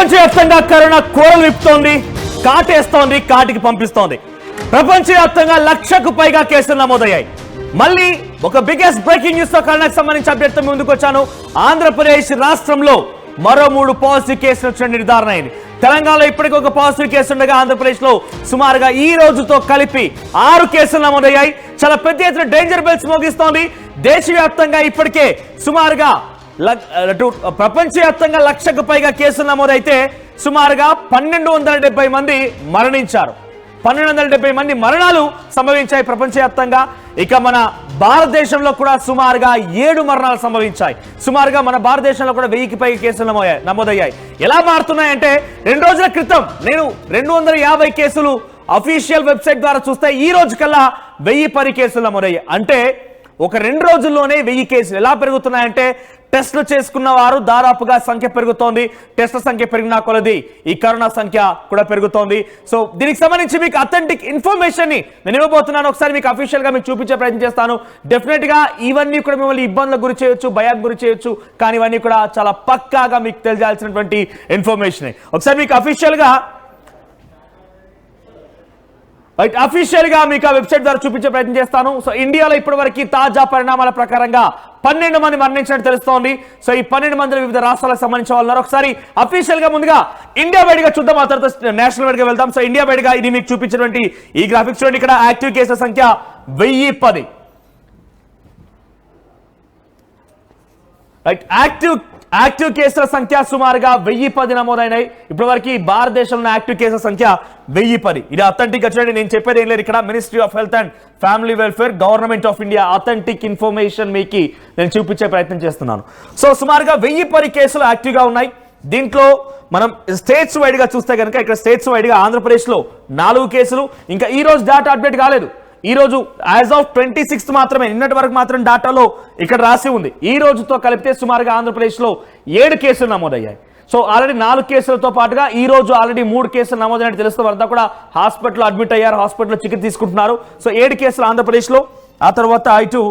ప్రపంచవ్యాప్తంగా కరోనా కోరలు విప్పుతోంది, కాటేస్తోంది, కాటికి పంపిస్తోంది. ప్రపంచవ్యాప్తంగా 1,00,000కు పైగా కేసులు నమోదయ్యాయి. మళ్ళీ ఒక బిగ్గెస్ట్ బ్రేకింగ్ న్యూస్ తో కరోనాకు సంబంధించి అప్డేట్ ముందుకు వచ్చాను. ఆంధ్రప్రదేశ్ రాష్ట్రంలో మరో 3 పాజిటివ్ కేసులు వచ్చిన నిర్ధారణ అయింది. తెలంగాణలో ఇప్పటికీ ఒక పాజిటివ్ కేసు ఉండగా ఆంధ్రప్రదేశ్ లో సుమారుగా ఈ రోజుతో కలిపి 6 కేసులు నమోదయ్యాయి. చాలా పెద్ద ఎత్తున డేంజర్ బెల్స్ మోగిస్తోంది. దేశవ్యాప్తంగా ఇప్పటికే సుమారుగా ప్రపంచవ్యాప్తంగా 1,00,000కు పైగా కేసులు నమోదైతే సుమారుగా 1,270 మంది మరణించారు. 1,270 మంది మరణాలు సంభవించాయి ప్రపంచవ్యాప్తంగా. ఇక మన భారతదేశంలో కూడా సుమారుగా 7 మరణాలు సంభవించాయి. సుమారుగా మన భారతదేశంలో కూడా 1000కి పైగా కేసులు నమోదయ్యాయి. ఎలా మారుతున్నాయంటే 2 రోజుల క్రితం నేను 250 కేసులు అఫీషియల్ వెబ్సైట్ ద్వారా చూస్తే ఈ రోజు కల్లా 1010 కేసులు నమోదయ్యాయి. అంటే ఒక 2 రోజుల్లోనే 1000 కేసులు. ఎలా పెరుగుతున్నాయంటే టెస్టులు చేసుకున్న వారు దాదాపుగా సంఖ్య పెరుగుతోంది. టెస్టుల సంఖ్య పెరిగినా కొలది ఈ కరోనా సంఖ్య కూడా పెరుగుతోంది. సో దీనికి సంబంధించి మీకు అథెంటిక్ ఇన్ఫర్మేషన్ ని నేను ఇవ్వబోతున్నాను. ఒకసారి మీకు అఫీషియల్ గా మీకు చూపించే ప్రయత్నం చేస్తాను. డెఫినెట్ గా ఇవన్నీ కూడా మిమ్మల్ని ఇబ్బందులకు గురి చేయొచ్చు, భయానికి గురి చేయొచ్చు, కానీ ఇవన్నీ కూడా చాలా పక్కాగా మీకు తెలియాల్సినటువంటి ఇన్ఫర్మేషన్. ఒకసారి మీకు అఫీషియల్ గా మీకు ఆ వెబ్సైట్ ద్వారా చూపించే ప్రయత్నం చేస్తాను. సో ఇండియాలో ఇప్పటి వరకు తాజా పరిణామాల ప్రకారంగా 12 మంది మరణించినట్టు తెలుస్తోంది. సో ఈ 12 మందిలో వివిధ రాష్ట్రాలకు సంబంధించిన వాళ్ళు. ఒకసారి అఫీషియల్ గా ముందుగా ఇండియా వైడ్ గా చూద్దాం, ఆ తర్వాత నేషనల్ వైడ్ గా వెళ్దాం. సో ఇండియా వైడ్ గా ఇది మీకు చూపించినటువంటి ఈ గ్రాఫిక్స్ చూడండి. ఇక్కడ యాక్టివ్ కేసుల సంఖ్య 1010. యాక్టివ్ కేసుల సంఖ్య సుమారుగా 1010 నమోదైనాయి. ఇప్పటి వరకు భారతదేశంలో యాక్టివ్ కేసుల సంఖ్య 1010. ఇది అథెంటిక్ చూడండి. నేను చెప్పేది ఏం లేదు. ఇక్కడ ministry of health and family welfare, government of India authentic information మీకు నేను చూపించే ప్రయత్నం చేస్తున్నాను. సో సుమారుగా 1010 కేసులు యాక్టివ్గా ఉన్నాయి. దీంట్లో మనం స్టేట్స్ వైడ్ గా చూస్తే కనుక ఇక్కడ స్టేట్స్ వైడ్ గా ఆంధ్రప్రదేశ్ లో 4 కేసులు. ఇంకా ఈ రోజు డేటా అప్డేట్ కాలేదు. ఈ రోజు యాజ్ ఆఫ్ 26 మాత్రమే, నిన్నటి వరకు మాత్రం డాటాలో ఇక్కడ రాసి ఉంది. ఈ రోజుతో కలిపితే సుమారుగా ఆంధ్రప్రదేశ్ లో 7 కేసులు నమోదయ్యాయి. సో ఆల్రెడీ 4 కేసులతో పాటుగా ఈ రోజు ఆల్రెడీ 3 కేసులు నమోదైనట్టు తెలుస్తుంది. అంతా కూడా హాస్పిటల్లో అడ్మిట్ అయ్యారు, హాస్పిటల్లో చికిత్స తీసుకుంటున్నారు. సో 7 కేసులు ఆంధ్రప్రదేశ్ లో. ఆ తర్వాత ఇటు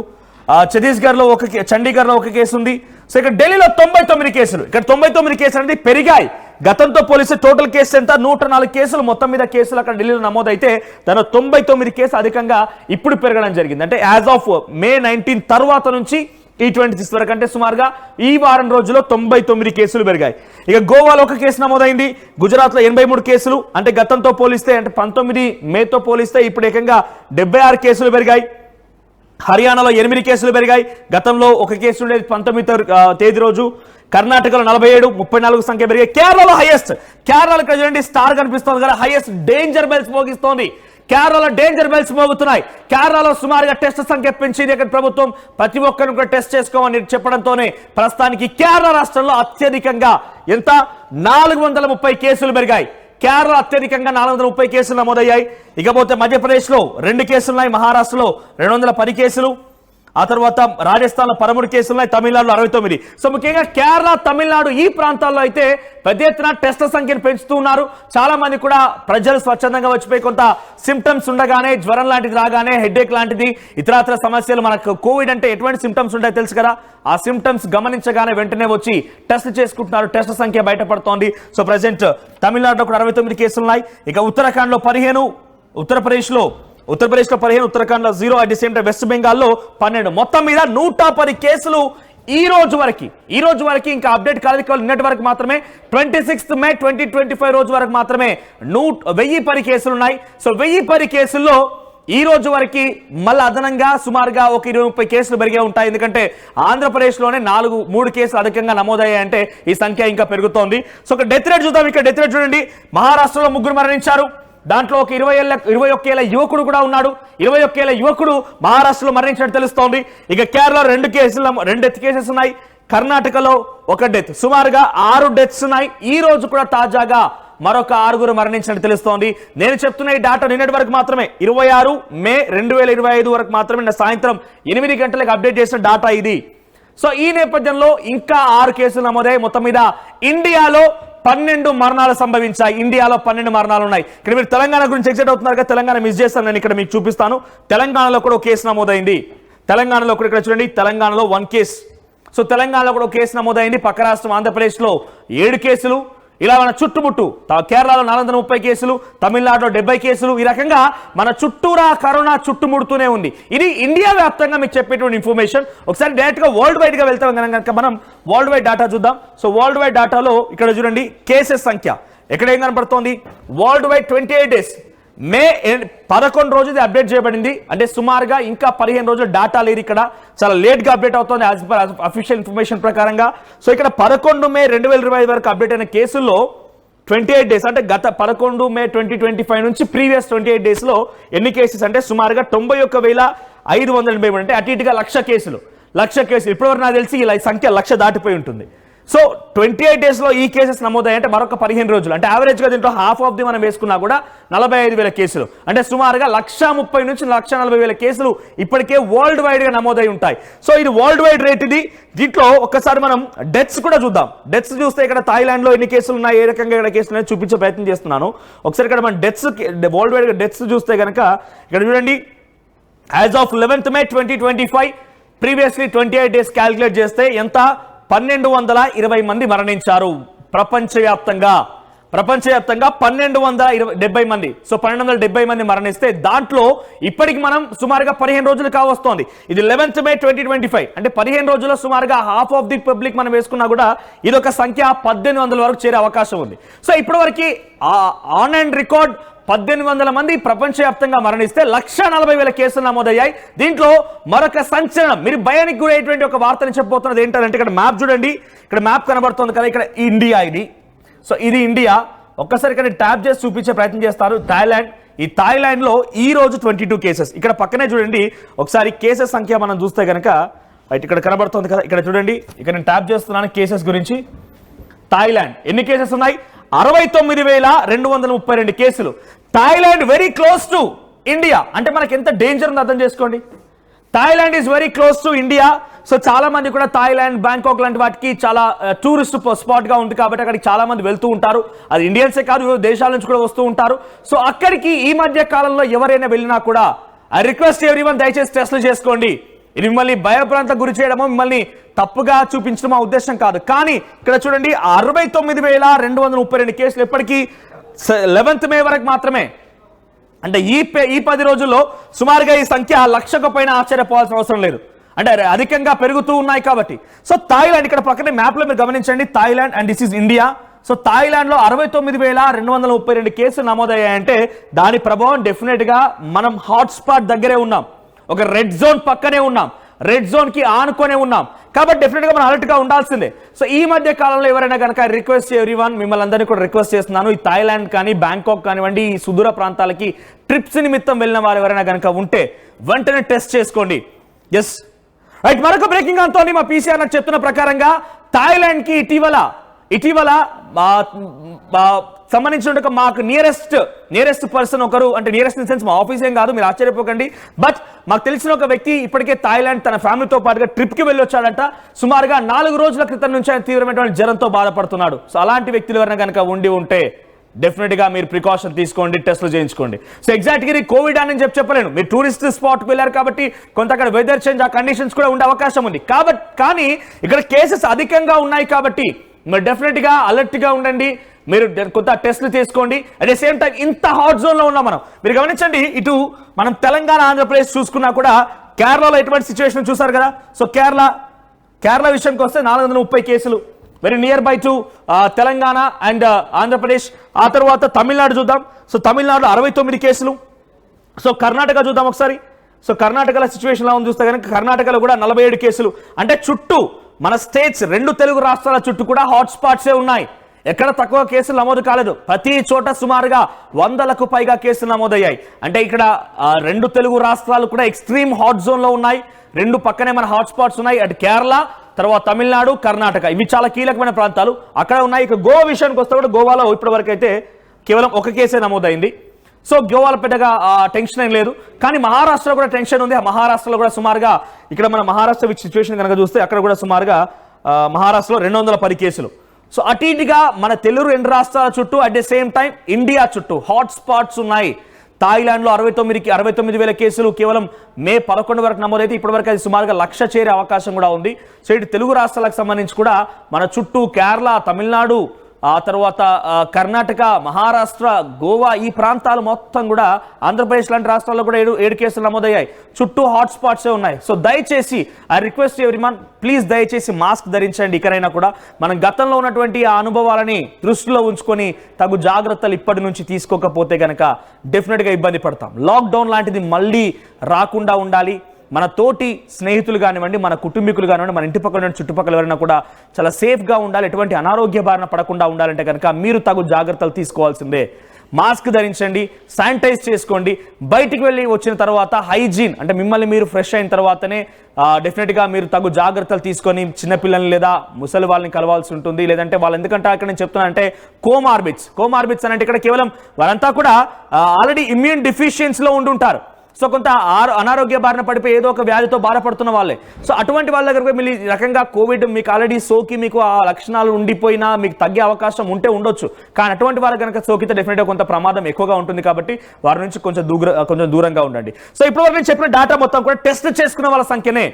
ఛత్తీస్గఢ్ లో చండీగఢ్ లో 1 కేసు ఉంది. సో ఇక్కడ ఢిల్లీలో 99 కేసులు. ఇక్కడ 99 కేసులు అనేది పెరిగాయి. గతంతో పోలిస్తే టోటల్ కేసు ఎంత 104 కేసులు మొత్తం మీద కేసులు అక్కడ ఢిల్లీలో నమోదైతే దాని 99 కేసులు అధికంగా ఇప్పుడు పెరగడం జరిగింది. అంటే యాజ్ ఆఫ్ మే 19 తర్వాత నుంచి ఈ 26 వరకు అంటే సుమారుగా ఈ వారం రోజుల్లో 99 కేసులు పెరిగాయి. ఇక గోవాలో 1 కేసు నమోదైంది. గుజరాత్ లో 83 కేసులు. అంటే గతంతో పోలిస్తే అంటే 19 మేతో పోలిస్తే ఇప్పుడు ఏకంగా 76 కేసులు పెరిగాయి. హర్యానాలో 8 కేసులు పెరిగాయి. గతంలో 1 కేసు ఉండేది 19వ తేదీ రోజు. కర్ణాటకలో 47, 34 సంఖ్య పెరిగాయి. కేరళలో హైయెస్ట్. కేరళలో ఇక్కడ చూడండి స్టార్ కనిపిస్తోంది కదా, హైయెస్ట్ డేంజర్ బెల్స్ మోగిస్తోంది. కేరళలో డేంజర్ బెల్స్ మోగుతున్నాయి. కేరళలో సుమారుగా టెస్ట్ సంఖ్య పెంచింది ఇక్కడ ప్రభుత్వం. ప్రతి ఒక్కరిని కూడా టెస్ట్ చేసుకోమని చెప్పడంతోనే ప్రస్తుతానికి కేరళ రాష్ట్రంలో అత్యధికంగా ఎంత 430 కేసులు పెరిగాయి. కేరళ అత్యధికంగా 430 కేసులు నమోదయ్యాయి. ఇకపోతే మధ్యప్రదేశ్లో 2 కేసులు ఉన్నాయి. మహారాష్ట్రలో 210 కేసులు. ఆ తర్వాత రాజస్థాన్లో 13 కేసులు ఉన్నాయి. తమిళనాడులో 69. సో ముఖ్యంగా కేరళ, తమిళనాడు ఈ ప్రాంతాల్లో అయితే పెద్ద ఎత్తున టెస్ట్ల సంఖ్యను పెంచుతూ ఉన్నారు. చాలా మంది కూడా ప్రజలు స్వచ్ఛందంగా వచ్చిపోయి కొంత సిమ్టమ్స్ ఉండగానే, జ్వరం లాంటిది రాగానే, హెడేక్ లాంటిది, ఇతరాతర సమస్యలు, మనకు కోవిడ్ అంటే ఎటువంటి సిమ్టమ్స్ ఉంటాయో తెలుసు కదా, ఆ సిమ్టమ్స్ గమనించగానే వెంటనే వచ్చి టెస్ట్ చేసుకుంటున్నారు. టెస్ట్ సంఖ్య బయటపడుతోంది. సో ప్రజెంట్ తమిళనాడులో కూడా 69 కేసులు ఉన్నాయి. ఇక ఉత్తరాఖండ్లో 15, ఉత్తరప్రదేశ్లో 15, ఉత్తరాఖండ్లో 0, at the same time west బెంగాల్లో 12. మొత్తం మీద 110 కేసులు ఈ రోజు వరకు ఇంకా అప్డేట్ కాలేదు. నిన్నటి వరకు మాత్రమే 26 మే 2025 రోజు వరకు మాత్రమే 1010 కేసులు ఉన్నాయి. సో 1010 కేసుల్లో ఈ రోజు వరకు మళ్ళీ అదనంగా సుమారుగా ఒక 20-30 కేసులు పెరిగే ఉంటాయి. ఎందుకంటే ఆంధ్రప్రదేశ్లోనే 3 కేసులు అధికంగా నమోదయ్యాయంటే ఈ సంఖ్య ఇంకా పెరుగుతోంది. సో ఒక డెత్ రేట్ చూద్దాం. ఇక్కడ డెత్ రేట్ చూడండి. మహారాష్ట్రలో 3 మరణించారు. దాంట్లో ఒక 21 ఏళ్ల యువకుడు కూడా ఉన్నాడు. 21 ఏళ్ల యువకుడు మహారాష్ట్రలో మరణించినట్టు తెలుస్తోంది. ఇక కేరళలో 2 డెత్ కేసెస్ ఉన్నాయి. కర్ణాటకలో 1 డెత్. సుమారుగా 6 డెత్స్ ఉన్నాయి. ఈ రోజు కూడా తాజాగా మరొక 6 మరణించినట్టు తెలుస్తోంది. నేను చెప్తున్న ఈ డాటా నిన్నటి వరకు మాత్రమే, 26 మే 2025 వరకు మాత్రమే, సాయంత్రం 8 గంటలకు అప్డేట్ చేసిన డాటా ఇది. సో ఈ నేపథ్యంలో ఇంకా 6 కేసులు నమోదయ్యాయి. మొత్తం మీద ఇండియాలో 12 మరణాలు సంభవించాయి. ఇండియాలో 12 మరణాలు ఉన్నాయి. ఇక్కడ మీరు తెలంగాణ గురించి ఎక్సైట్ అవుతున్నారు కదా, తెలంగాణ మిస్ చేస్తాను. నేను ఇక్కడ మీకు చూపిస్తాను. తెలంగాణలో కూడా 1 కేసు నమోదైంది. తెలంగాణలో కూడా ఇక్కడ చూడండి, తెలంగాణలో 1 కేసు. సో తెలంగాణలో కూడా 1 కేసు నమోదైంది. పక్క రాష్ట్రం ఆంధ్రప్రదేశ్లో 7 కేసులు. ఇలా మన చుట్టుముట్టు కేరళలో 430 కేసులు, తమిళనాడులో 70 కేసులు, ఈ రకంగా మన చుట్టూరా కరోనా చుట్టుముడుతూనే ఉంది. ఇది ఇండియా వ్యాప్తంగా మీకు చెప్పేటువంటి ఇన్ఫర్మేషన్. ఒకసారి డైరెక్ట్ గా వరల్డ్ వైడ్ గా వెళ్తాం కనుక మనం వరల్డ్ వైడ్ డాటా చూద్దాం. సో వరల్డ్ వైడ్ డాటాలో ఇక్కడ చూడండి కేసెస్ సంఖ్య ఎక్కడ ఏం కనబడుతోంది. వరల్డ్ వైడ్ 28 డేస్ మే 11 రోజుది అప్డేట్ చేయబడింది. అంటే సుమారుగా ఇంకా 15 రోజులు డాటా లేదు. ఇక్కడ చాలా లేట్ గా అప్డేట్ అవుతుంది యాజ్ పర్ అఫీషియల్ ఇన్ఫర్మేషన్ ప్రకారంగా. సో ఇక్కడ 11 మే 2020 వరకు అప్డేట్ అయిన కేసుల్లో 28 డేస్ అంటే గత 11 మే 2025 నుంచి ప్రీవియస్ 28 డేస్ లో ఎన్ని కేసెస్ అంటే సుమారుగా 91,583 అంటే అటు ఇటుగా 1,00,000 కేసులు. ఇప్పటివరకు నాకు తెలిసి ఇలా సంఖ్య 1,00,000 దాటిపోయి ఉంటుంది. సో 28 డేస్ లో ఈ కేసెస్ నమోదయ్యాయి అంటే మరొక 15 రోజులు అంటే యావరేజ్ గా దీంట్లో హాఫ్ ఆఫ్ ది మనం వేసుకున్నా కూడా 45,000 కేసులు అంటే సుమారుగా 130,000 నుంచి 140,000 కేసులు ఇప్పటికే వరల్డ్ వైడ్ గా నమోదై ఉంటాయి. సో ఇది వరల్డ్ వైడ్ రేట్. ఇది దీంట్లో ఒక్కసారి మనం డెత్స్ కూడా చూద్దాం. డెత్స్ చూస్తే ఇక్కడ థాయిలాండ్ లో ఎన్ని కేసులు ఉన్నాయి, ఏ రకంగా ఇక్కడ కేసులు ఉన్నాయి చూపించే ప్రయత్నం చేస్తున్నాను. ఒకసారి ఇక్కడ మనం డెత్స్ వరల్డ్ వైడ్ గా డెత్స్ చూస్తే కనుక ఇక్కడ చూడండి as of 11th May 2025 previously 28 days calculate చేస్తే ఎంత 1220 మంది మరణించారు ప్రపంచవ్యాప్తంగా 1270 మంది. సో 1270 మంది మరణిస్తే దాంట్లో ఇప్పటికి మనం సుమారుగా 15 రోజులు కావస్తోంది. ఇది 11th May 2025 అంటే 15 రోజుల్లో సుమారుగా హాఫ్ ఆఫ్ ది పబ్లిక్ మనం వేసుకున్నా కూడా ఇదొక సంఖ్య 1800 వరకు చేరే అవకాశం ఉంది. సో ఇప్పటి వరకు ఆన్ అండ్ రికార్డ్ 1800 మంది ప్రపంచవ్యాప్తంగా మరణిస్తే 140,000 కేసులు నమోదయ్యాయి. దీంట్లో మరొక సంచలనం మీరు భయానికి గురయ్యేటువంటి ఒక వార్తని చెప్పబోతున్నది ఏంటంటే ఇక్కడ మ్యాప్ చూడండి. ఇక్కడ మ్యాప్ కనబడుతుంది కదా, ఇక్కడ ఇండియా ఇది. సో ఇది ఇండియా. ఒక్కసారి ఇక్కడ ట్యాప్ చేసి చూపించే ప్రయత్నం చేస్తారు. థాయిలాండ్, ఈ థాయిలాండ్ లో ఈ రోజు 22 కేసెస్. ఇక్కడ పక్కనే చూడండి ఒకసారి కేసెస్ సంఖ్య మనం చూస్తే కనుక ఇక్కడ కనబడుతుంది కదా, ఇక్కడ చూడండి. ఇక్కడ నేను ట్యాప్ చేస్తున్నాను కేసెస్ గురించి. థాయిలాండ్ ఎన్ని కేసెస్ ఉన్నాయి? 69,232 కేసులు. Thailand very close to India అంటే మనకి ఎంత డేంజర్ ఉందో అర్థం చేసుకోండి. Thailand is very close to India. So చాలా మంది కూడా థాయిలాండ్, బ్యాంకాక్ లాంటి వాటికి చాలా టూరిస్ట్ స్పాట్ గా ఉంది కాబట్టి అక్కడికి చాలా మంది వెళ్తూ ఉంటారు. అది ఇండియన్సే కాదు, వివిధ దేశాల నుంచి కూడా వస్తూ ఉంటారు. సో అక్కడికి ఈ మధ్య కాలంలో ఎవరైనా వెళ్ళినా కూడా ఐ రిక్వెస్ట్ ఎవ్రీవన్ దయచేసి టెస్టులు చేసుకోండి. ఇది మిమ్మల్ని భయప్రాంతకు గురి చేయడమో మిమ్మల్ని తప్పుగా చూపించడం మా ఉద్దేశం కాదు. కానీ ఇక్కడ చూడండి 69,232 కేసులు ఎప్పటికీ 11th May వరకు మాత్రమే. అంటే ఈ 10 రోజుల్లో సుమారుగా ఈ సంఖ్య 1,00,000కు పైన ఆశ్చర్యపోవాల్సిన అవసరం లేదు. అంటే అధికంగా పెరుగుతూ ఉన్నాయి కాబట్టి. సో థాయిలాండ్ ఇక్కడ పక్కనే మ్యాప్ లో మీరు గమనించండి, Thailand and this is India. So Thailand లో 69,232 కేసులు నమోదయ్యాయంటే దాని ప్రభావం డెఫినెట్ గా మనం హాట్స్పాట్ దగ్గరే ఉన్నాం, ఒక రెడ్ జోన్ పక్కనే ఉన్నాం, రెడ్ జోన్ కి ఆనుకొనే ఉన్నాం కాబట్టి డెఫినెట్ గా మనం అలర్ట్ గా ఉండాల్సిందే. సో ఈ మధ్య కాలంలో ఎవరైనా కనుక రిక్వెస్ట్ ఎవ్రీవన్ మిమ్మల్ని అందరినీ కూడా రిక్వెస్ట్ చేస్తున్నాను, ఈ థాయిలాండ్ కానీ బ్యాంకాక్ కానివ్వండి, ఈ సుదూర ప్రాంతాలకి ట్రిప్స్ నిమిత్తం వెళ్ళిన వారు ఎవరైనా కనుక ఉంటే వెంటనే టెస్ట్ చేసుకోండి. Yes right. మరొక బ్రేకింగ్ అంతోని మా పీసీఆర్ నాకు చెప్తున్న ప్రకారంగా థాయిలాండ్ కి ఇటీవల సంబంధించిన మాకు నియరెస్ట్ పర్సన్ ఒకరు, అంటే నియరెస్ట్ ఇన్ సెన్స్ మా ఆఫీస్ ఏం కాదు, మీరు ఆశ్చర్యపోకండి, బట్ మాకు తెలిసిన ఒక వ్యక్తి ఇప్పటికే థాయిలాండ్ తన ఫ్యామిలీతో పాటుగా ట్రిప్ కి వెళ్ళి వచ్చాడంట. సుమారుగా 4 రోజుల క్రితం నుంచి ఆయన తీవ్రమైనటువంటి జ్వరంతో బాధపడుతున్నాడు. సో అలాంటి వ్యక్తులు ఎవరైనా కనుక ఉంటే డెఫినెట్ గా మీరు ప్రికాషన్ తీసుకోండి, టెస్టులు చేయించుకోండి. సో ఎగ్జాక్ట్గా ఇది కోవిడ్ అని చెప్పలేను, మీరు టూరిస్ట్ స్పాట్కి వెళ్ళారు కాబట్టి కొంత అక్కడ వెదర్ చేంజ్ ఆ కండిషన్స్ కూడా ఉండే అవకాశం ఉంది కానీ ఇక్కడ కేసెస్ అధికంగా ఉన్నాయి కాబట్టి మీరు డెఫినెట్ గా అలర్ట్ గా ఉండండి, మీరు కొంత టెస్టులు చేసుకోండి. అట్ ద సేమ్ టైం ఇంత హాట్ జోన్ లో ఉన్నాం మనం. మీరు గమనించండి, ఇటు మనం తెలంగాణ, ఆంధ్రప్రదేశ్ చూసుకున్నా కూడా కేరళలో ఎటువంటి సిచ్యువేషన్ చూసారు కదా. సో కేరళ విషయానికి వస్తే 430 కేసులు, very near by to Telangana and Andhra Pradesh. ఆ తర్వాత తమిళనాడు చూద్దాం. సో తమిళనాడులో 69 కేసులు. సో కర్ణాటక చూద్దాం ఒకసారి. సో కర్ణాటకలో సిచ్యువేషన్ ఎలా ఉంది చూస్తే కనుక కర్ణాటకలో కూడా 47 కేసులు. అంటే చుట్టూ మన స్టేట్స్ 2 తెలుగు రాష్ట్రాల చుట్టూ కూడా హాట్ స్పాట్సే ఉన్నాయి, ఎక్కడ తక్కువ కేసులు నమోదు కాలేదు. ప్రతి చోట సుమారుగా 100లకు పైగా కేసులు నమోదయ్యాయి. అంటే ఇక్కడ 2 తెలుగు రాష్ట్రాలు కూడా ఎక్స్ట్రీమ్ హాట్ జోన్ లో ఉన్నాయి. 2 పక్కనే మన హాట్ స్పాట్స్ ఉన్నాయి, అటు కేరళ, తర్వాత తమిళనాడు, కర్ణాటక, ఇవి చాలా కీలకమైన ప్రాంతాలు అక్కడ ఉన్నాయి. ఇక గోవా విషయానికి వస్తే కూడా గోవాలో ఇప్పటి వరకు అయితే కేవలం 1 కేసే నమోదైంది. సో గోవాలో పెద్దగా టెన్షన్ ఏం లేదు. కానీ మహారాష్ట్రలో కూడా టెన్షన్ ఉంది. ఆ మహారాష్ట్రలో కూడా సుమారుగా ఇక్కడ మన మహారాష్ట్ర సిచ్యువేషన్ కనుక చూస్తే అక్కడ కూడా సుమారుగా మహారాష్ట్రలో 210 కేసులు. సో అటు ఇటుగా మన తెలుగు 2 రాష్ట్రాల చుట్టూ at the same time India చుట్టూ హాట్ స్పాట్స్ ఉన్నాయి. థాయిలాండ్లో 69,000 కేసులు కేవలం మే 11 వరకు నమోదైతే ఇప్పటివరకు అది సుమారుగా 1,00,000 చేరే అవకాశం కూడా ఉంది. సో ఇటు తెలుగు రాష్ట్రాలకు సంబంధించి కూడా మన చుట్టూ కేరళ, తమిళనాడు, ఆ తర్వాత కర్ణాటక, మహారాష్ట్ర, గోవా ఈ ప్రాంతాలు మొత్తం కూడా, ఆంధ్రప్రదేశ్ లాంటి రాష్ట్రాల్లో కూడా 7 కేసులు నమోదయ్యాయి. చుట్టూ హాట్స్పాట్సే ఉన్నాయి. సో దయచేసి ఐ రిక్వెస్ట్ ఎవ్రీవన్, ప్లీజ్ దయచేసి మాస్క్ ధరించండి. ఇకనైనా కూడా మనం గతంలో ఉన్నటువంటి ఆ అనుభవాలని దృష్టిలో ఉంచుకొని తగు జాగ్రత్తలు ఇప్పటి నుంచి తీసుకోకపోతే కనుక డెఫినెట్గా ఇబ్బంది పడతాం. లాక్డౌన్ లాంటిది మళ్ళీ రాకుండా ఉండాలి. మన తోటి స్నేహితులు కానివ్వండి, మన కుటుంబీకులు కానివ్వండి, మన ఇంటి పక్కన చుట్టుపక్కల ఎవరైనా కూడా చాలా సేఫ్గా ఉండాలి. ఎటువంటి అనారోగ్య బారిన పడకుండా ఉండాలంటే కనుక మీరు తగు జాగ్రత్తలు తీసుకోవాల్సిందే. మాస్క్ ధరించండి, శానిటైజ్ చేసుకోండి. బయటికి వెళ్ళి వచ్చిన తర్వాత హైజీన్ అంటే మిమ్మల్ని మీరు ఫ్రెష్ అయిన తర్వాతనే డెఫినెట్గా మీరు తగు జాగ్రత్తలు తీసుకొని చిన్నపిల్లల్ని లేదా ముసలి వాళ్ళని కలవాల్సి ఉంటుంది. లేదంటే వాళ్ళు, ఎందుకంటే అక్కడ నేను చెప్తున్నా అంటే కోమార్బిడ్స్ అంటే ఇక్కడ కేవలం వారంతా కూడా ఆల్రెడీ ఇమ్యూన్ డిఫిషియన్సీలో ఉండుంటారు. సో కొంత అనారోగ్య బారిన పడిపోయి ఏదో ఒక వ్యాధితో బాధపడుతున్న వాళ్ళే. సో అటువంటి వాళ్ళ దగ్గర మీరు ఈ రకంగా కోవిడ్ మీకు ఆల్రెడీ సోకి మీకు ఆ లక్షణాలు ఉండిపోయినా మీకు తగ్గే అవకాశం ఉండొచ్చు. కానీ అటువంటి వాళ్ళ కనుక సోకితే డెఫినెట్గా కొంత ప్రమాదం ఎక్కువగా ఉంటుంది. కాబట్టి వారి నుంచి కొంచెం దూరంగా ఉండండి. సో ఇప్పుడు నేను చెప్పిన డేటా మొత్తం కూడా టెస్ట్ చేసుకున్న వాళ్ళ సంఖ్యనే.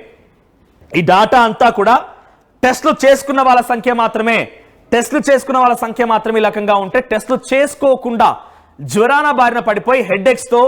ఈ డేటా అంతా కూడా టెస్టులు చేసుకున్న వాళ్ళ సంఖ్య మాత్రమే. ఈ రకంగా ఉంటే టెస్టులు చేసుకోకుండా జ్వరాన బారిన పడిపోయి హెడ్ఏక్స్తో,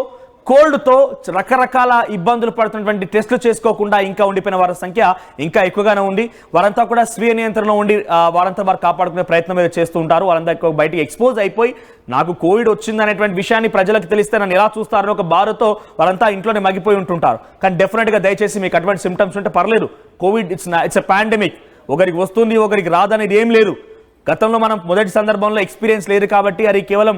కోల్డ్తో రకరకాల ఇబ్బందులు పడుతున్నటువంటి టెస్టులు చేసుకోకుండా ఇంకా ఉండిపోయిన వారి సంఖ్య ఇంకా ఎక్కువగానే ఉంది. వారంతా కూడా స్వీయ నియంత్రణలో ఉండి వారంతా వారు కాపాడుకునే ప్రయత్నం మీద చేస్తూ ఉంటారు. వాళ్ళంతా బయటికి ఎక్స్పోజ్ అయిపోయి నాకు కోవిడ్ వచ్చిందనేటువంటి విషయాన్ని ప్రజలకు తెలిస్తే నన్ను ఎలా చూస్తారని ఒక బాధతో వారంతా ఇంట్లోనే మగిపోయి ఉంటుంటారు. కానీ డెఫినెట్గా దయచేసి మీకు అటువంటి సిమ్టమ్స్ ఉంటే పర్లేదు. Covid it's a pandemic. ఒకరికి వస్తుంది, ఒకరికి రాదనేది ఏం లేదు. గతంలో మనం మొదటి సందర్భంలో ఎక్స్పీరియన్స్ లేదు కాబట్టి అది కేవలం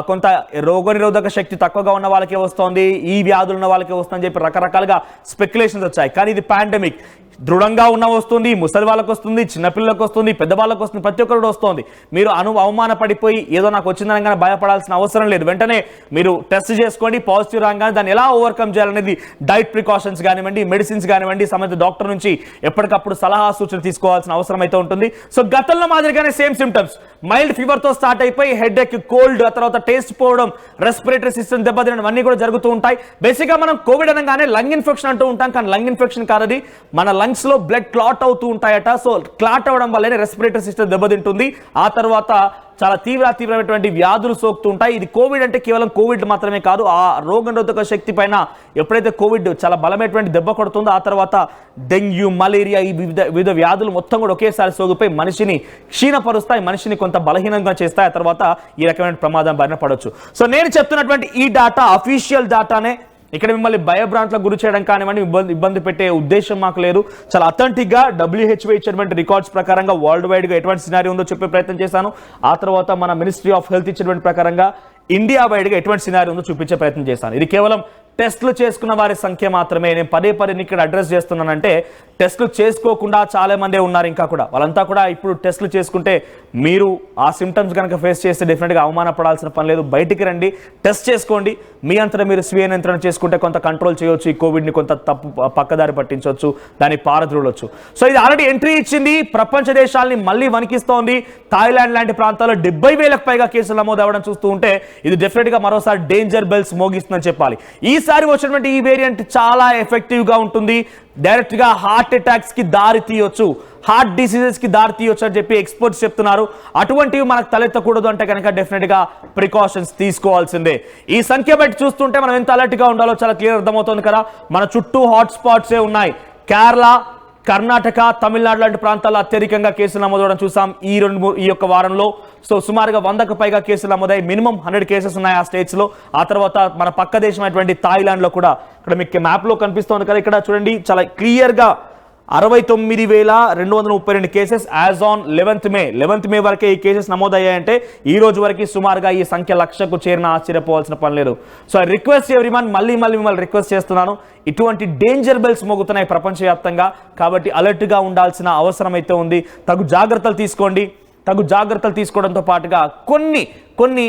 కొంత రోగనిరోధక శక్తి తక్కువగా ఉన్న వాళ్ళకే వస్తుంది, ఈ వ్యాధులు ఉన్న వాళ్ళకే వస్తుందని చెప్పి రకరకాలుగా స్పెక్యులేషన్స్ వచ్చాయి. కానీ ఇది పాండమిక్. దృఢంగా ఉన్న వస్తుంది, ముసలి వాళ్ళకి వస్తుంది, చిన్నపిల్లలకు వస్తుంది, పెద్దవాళ్ళకి వస్తుంది, ప్రతి ఒక్కరు వస్తుంది. మీరు అవమానపడిపోయి ఏదో నాకు వచ్చిందనగానే భయపడాల్సిన అవసరం లేదు. వెంటనే మీరు టెస్ట్ చేసుకోండి. పాజిటివ్ రాగానే దాన్ని ఎలా ఓవర్కమ్ చేయాలనేది డైట్ ప్రికాషన్స్ కానివ్వండి, మెడిసిన్స్ కానివ్వండి, సంబంధిత డాక్టర్ నుంచి ఎప్పటికప్పుడు సలహా సూచన తీసుకోవాల్సిన అవసరం అయితే ఉంటుంది. సో గతంలో మాదిరిగానే సేమ్ సిమ్టమ్స్, మైల్డ్ ఫీవర్తో స్టార్ట్ అయిపోయి హెడ్ఏక్, కోల్డ్, ఆ తర్వాత టేస్ట్ పోవడం, రెస్పిరేటరీ సిస్టమ్ దెబ్బతినడం అన్నీ కూడా జరుగుతూ ఉంటాయి. బేసిక్గా మనం కోవిడ్ అనగానే లంగ్ ఇన్ఫెక్షన్ అంటూ ఉంటాం. కానీ లంగ్ ఇన్ఫెక్షన్ కాదది, మన లంగ్స్ లో బ్లడ్ క్లాట్ అవుతూ ఉంటాయట. సో క్లాట్ అవ్వడం వల్లనే రెస్పిరేటరీ సిస్టమ్ దెబ్బతింటుంది. ఆ తర్వాత చాలా తీవ్రమైనటువంటి వ్యాధులు సోకుతూ ఉంటాయి. ఇది కోవిడ్ అంటే కేవలం కోవిడ్ మాత్రమే కాదు, ఆ రోగనిరోధక శక్తి పైన ఎప్పుడైతే కోవిడ్ చాలా బలమైనటువంటి దెబ్బ కొడుతుందో ఆ తర్వాత డెంగ్యూ, మలేరియా, ఈ వివిధ వ్యాధులు మొత్తం కూడా ఒకేసారి సోగిపోయి మనిషిని క్షీణపరుస్తాయి, మనిషిని కొంత బలహీనంగా చేస్తాయి. ఆ తర్వాత ఈ రకమైన ప్రమాదం బారిన పడవచ్చు. సో నేను చెప్తున్నటువంటి ఈ డాటా అఫీషియల్ డాటానే. ఇక్కడ మిమ్మల్ని భయభ్రాంతులకు గురి చేయడం కానివ్వండి, ఇబ్బంది పెట్టే ఉద్దేశం మాకు లేదు. చాలా అథెంటిక్గా WHO ఇచ్చినటువంటి రికార్డ్స్ ప్రకారంగా వరల్డ్ వైడ్గా ఎటువంటి సినారీ ఉందో చెప్పే ప్రయత్నం చేశాను. ఆ తర్వాత మన మినిస్ట్రీ ఆఫ్ హెల్త్ ఇచ్చినటువంటి ప్రకారంగా ఇండియా వైడ్గా ఎటువంటి సినారీ ఉందో చూపించే ప్రయత్నం చేశాను. ఇది కేవలం టెస్టులు చేసుకున్న వారి సంఖ్య మాత్రమే. నేను పదే ఇక్కడ అడ్రస్ చేస్తున్నానంటే టెస్టులు చేసుకోకుండా చాలా మందే ఉన్నారు ఇంకా కూడా. వాళ్ళంతా కూడా ఇప్పుడు టెస్టులు చేసుకుంటే మీరు ఆ సిమ్టమ్స్ కనుక ఫేస్ చేస్తే డెఫినెట్గా అవమానపడాల్సిన పని లేదు. బయటికి రండి, టెస్ట్ చేసుకోండి. మీ అంతటా మీరు స్వీయ నియంత్రణ చేసుకుంటే కొంత కంట్రోల్ చేయవచ్చు. ఈ కోవిడ్ని కొంత పక్కదారి పట్టించవచ్చు, దాన్ని పారద్రోలవచ్చు. సో ఇది ఆల్రెడీ ఎంట్రీ ఇచ్చింది, ప్రపంచ దేశాలని మళ్ళీ వణికిస్తోంది. థాయిలాండ్ లాంటి ప్రాంతాల్లో 70,000కు పైగా కేసులు నమోదు అవ్వడం చూస్తూ ఉంటే ఇది డెఫినెట్గా మరోసారి డేంజర్ బెల్స్ మోగిస్తుందని చెప్పాలి. ఈసారి వచ్చినటువంటి ఈ వేరియంట్ చాలా ఎఫెక్టివ్గా ఉంటుంది. డైరెక్ట్గా హార్ట్ అటాక్స్ కి దారి తీయొచ్చు, హార్ట్ డిసీజెస్ కి దారి తీయొచ్చు అని చెప్పి ఎక్స్పర్ట్స్ చెప్తున్నారు. అటువంటివి మనకు తలెత్తకూడదు అంటే కనుక డెఫినెట్గా ప్రికాషన్స్ తీసుకోవాల్సిందే. ఈ సంఖ్య బట్టి చూస్తుంటే మనం ఎంత అలర్ట్గా ఉండాలో చాలా క్లియర్ అర్థమవుతుంది కదా. మన చుట్టూ హాట్ స్పాట్సే ఉన్నాయి. కేరళ, కర్ణాటక, తమిళనాడు లాంటి ప్రాంతాల్లో అత్యధికంగా కేసులు నమోదవడం చూసాం ఈ యొక్క వారంలో. సో సుమారుగా 100కు పైగా కేసులు నమోదాయి. మినిమం 100 కేసెస్ ఉన్నాయి ఆ స్టేట్స్ లో. ఆ తర్వాత మన పక్క దేశం అయినటువంటి థాయిలాండ్ లో కూడా, ఇక్కడ మీకు మ్యాప్ లో కనిపిస్తోంది కదా, ఇక్కడ చూడండి చాలా క్లియర్ గా 69,232 కేసెస్ యాజ్ ఆన్ 11th మే వరకే ఈ కేసెస్ నమోదయ్యాయంటే ఈ రోజు వరకు సుమారుగా ఈ సంఖ్య 1,00,000కు చేరిన ఆశ్చర్యపోవాల్సిన పని లేదు. సో ఐ రిక్వెస్ట్ ఎవ్రీవన్, మళ్ళీ మిమ్మల్ని రిక్వెస్ట్ చేస్తున్నాను, ఇటువంటి డేంజర్ బెల్స్ మోగుతున్నాయి ప్రపంచవ్యాప్తంగా. కాబట్టి అలర్ట్గా ఉండాల్సిన అవసరం అయితే ఉంది. తగు జాగ్రత్తలు తీసుకోవడంతో పాటుగా కొన్ని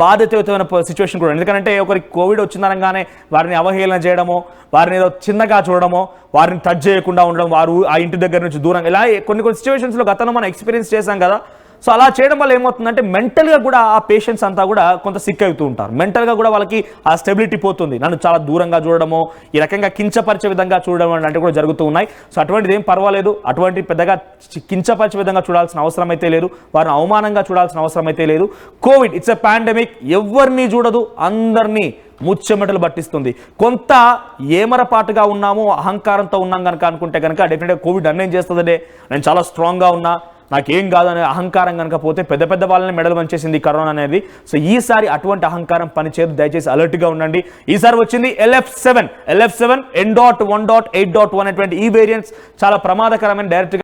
బాధ్యతయుతమైన సిచ్యువేషన్ కూడా. ఎందుకంటే ఒకరికి కోవిడ్ వచ్చిందనగానే వారిని అవహేళన చేయడమో, వారిని ఏదో చిన్నగా చూడడమో, వారిని టచ్ చేయకుండా ఉండడం, వారు ఆ ఇంటి దగ్గర నుంచి దూరం, ఇలా కొన్ని సిచ్యువేషన్స్లో గతంలో మనం ఎక్స్పీరియన్స్ చేశాం కదా. సో అలా చేయడం వల్ల ఏమవుతుందంటే మెంటల్గా కూడా ఆ పేషెంట్స్ అంతా కూడా కొంత సిక్ అవుతూ ఉంటారు. మెంటల్గా కూడా వాళ్ళకి ఆ స్టెబిలిటీ పోతుంది. నన్ను చాలా దూరంగా చూడడము, ఈ రకంగా కించపరిచే విధంగా చూడడం అంటే కూడా జరుగుతూ ఉన్నాయి. సో అటువంటిది ఏం పర్వాలేదు, అటువంటి పెద్దగా కించపరిచే విధంగా చూడాల్సిన అవసరం అయితే లేదు, వారిని అవమానంగా చూడాల్సిన అవసరం అయితే లేదు. కోవిడ్ ఇట్స్ ఎ పాండమిక్, ఎవరిని చూడదు, అందరినీ ముచ్చెమటలు పట్టిస్తుంది. కొంత ఏమరపాటుగా ఉన్నాము, అహంకారంతో ఉన్నాం కనుక అనుకుంటే కనుక డెఫినెట్గా కోవిడ్ అన్నేం చేస్తుందంటే నేను చాలా స్ట్రాంగ్గా ఉన్నా, నాకేం కాదు అనే అహంకారం కనుక పోతే పెద్ద పెద్ద వాళ్ళని మెడలు వంచేసింది కరోనా అనేది. సో ఈసారి అటువంటి అహంకారం పనిచేయదు, దయచేసి అలర్ట్గా ఉండండి. ఈసారి వచ్చింది LF7 N.1.8.1 అనేటువంటి ఈ వేరియంట్స్ చాలా ప్రమాదకరమైన డైరెక్ట్గా